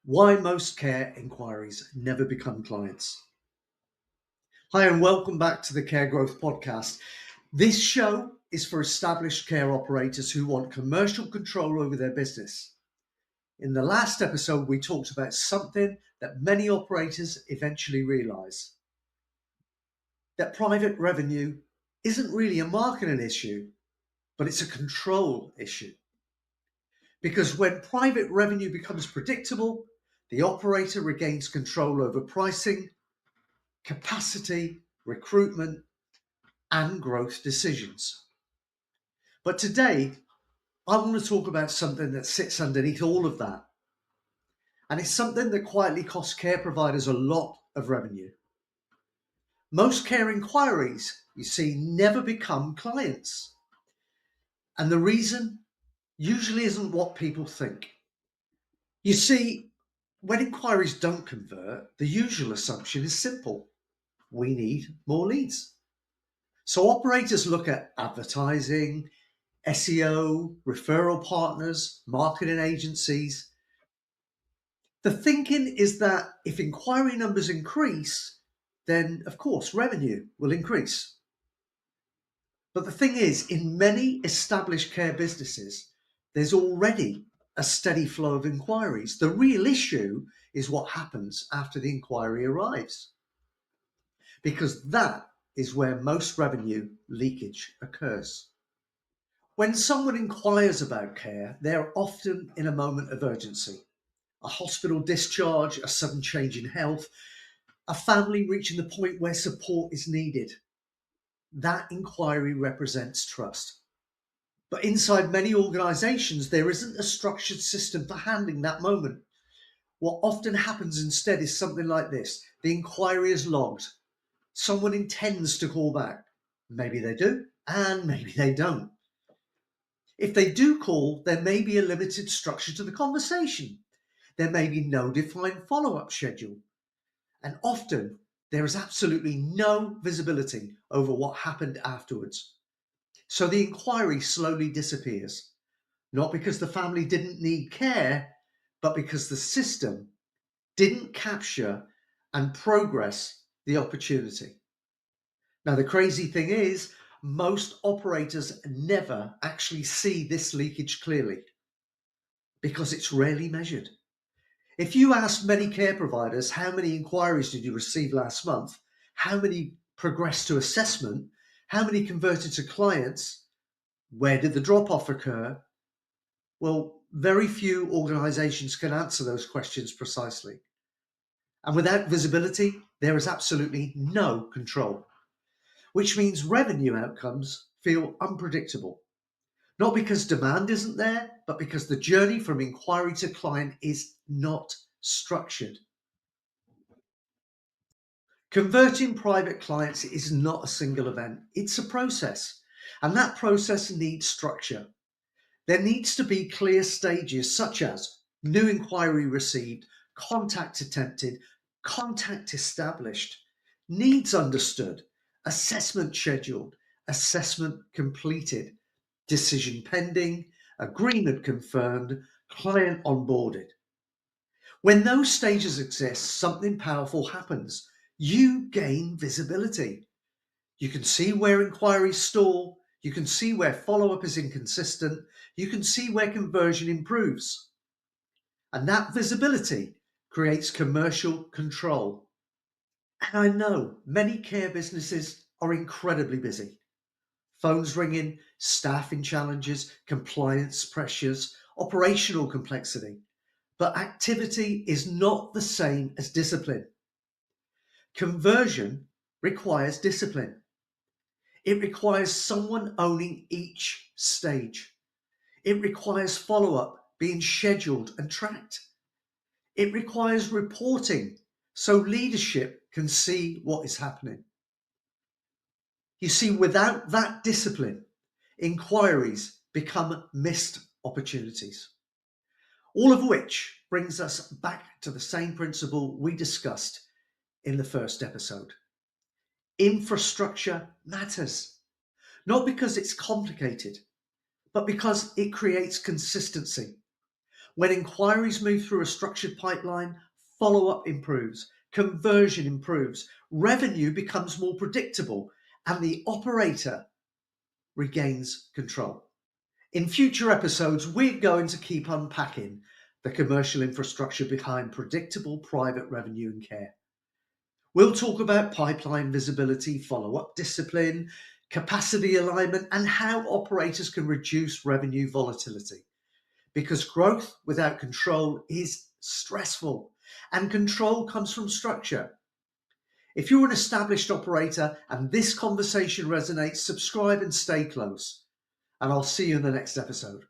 Why most care inquiries never become clients. Hi, and welcome back to the Care Growth Podcast. This show is for established care operators who want commercial control over their business. In the last episode, we talked about something that many operators eventually realize: that private revenue isn't really a marketing issue, but it's a control issue. Because when private revenue becomes predictable, the operator regains control over pricing, capacity, recruitment, and growth decisions. But today, I want to talk about something that sits underneath all of that. And it's something that quietly costs care providers a lot of revenue. Most care inquiries, you see, never become clients. And the reason usually isn't what people think. You see, when inquiries don't convert, the usual assumption is simple: we need more leads. So operators look at advertising, SEO, referral partners, marketing agencies. The thinking is that if inquiry numbers increase, then of course revenue will increase. But the thing is, in many established care businesses, there's already a steady flow of inquiries. The real issue is what happens after the inquiry arrives, because that is where most revenue leakage occurs. When someone inquires about care, they're often in a moment of urgency: a hospital discharge, a sudden change in health, a family reaching the point where support is needed. That inquiry represents trust. But inside many organisations, there isn't a structured system for handling that moment. What often happens instead is something like this: the inquiry is logged. Someone intends to call back. Maybe they do, and maybe they don't. If they do call, there may be a limited structure to the conversation. There may be no defined follow-up schedule. And often there is absolutely no visibility over what happened afterwards. So the inquiry slowly disappears, not because the family didn't need care, but because the system didn't capture and progress the opportunity. Now, the crazy thing is, most operators never actually see this leakage clearly because it's rarely measured. If you ask many care providers, how many inquiries did you receive last month? How many progressed to assessment? How many converted to clients? Where did the drop off occur? Well, very few organizations can answer those questions precisely. And without visibility, there is absolutely no control, which means revenue outcomes feel unpredictable. Not because demand isn't there, but because the journey from inquiry to client is not structured. Converting private clients is not a single event, it's a process. And that process needs structure. There needs to be clear stages such as new inquiry received, contact attempted, contact established, needs understood, assessment scheduled, assessment completed, decision pending, agreement confirmed, client onboarded. When those stages exist, something powerful happens. You gain visibility. You can see where inquiries stall. You can see where follow-up is inconsistent. You can see where conversion improves. And that visibility creates commercial control. And I know many care businesses are incredibly busy. Phones ringing, staffing challenges, compliance pressures, operational complexity. But activity is not the same as discipline. Conversion requires discipline. It requires someone owning each stage. It requires follow-up being scheduled and tracked. It requires reporting so leadership can see what is happening. You see, without that discipline, inquiries become missed opportunities. All of which brings us back to the same principle we discussed in the first episode. Infrastructure matters, not because it's complicated, but because it creates consistency. When inquiries move through a structured pipeline, follow-up improves, conversion improves, revenue becomes more predictable, and the operator regains control. In future episodes, we're going to keep unpacking the commercial infrastructure behind predictable private revenue and care. We'll talk about pipeline visibility, follow-up discipline, capacity alignment, and how operators can reduce revenue volatility. Because growth without control is stressful, and control comes from structure. If you're an established operator and this conversation resonates, subscribe and stay close. And I'll see you in the next episode.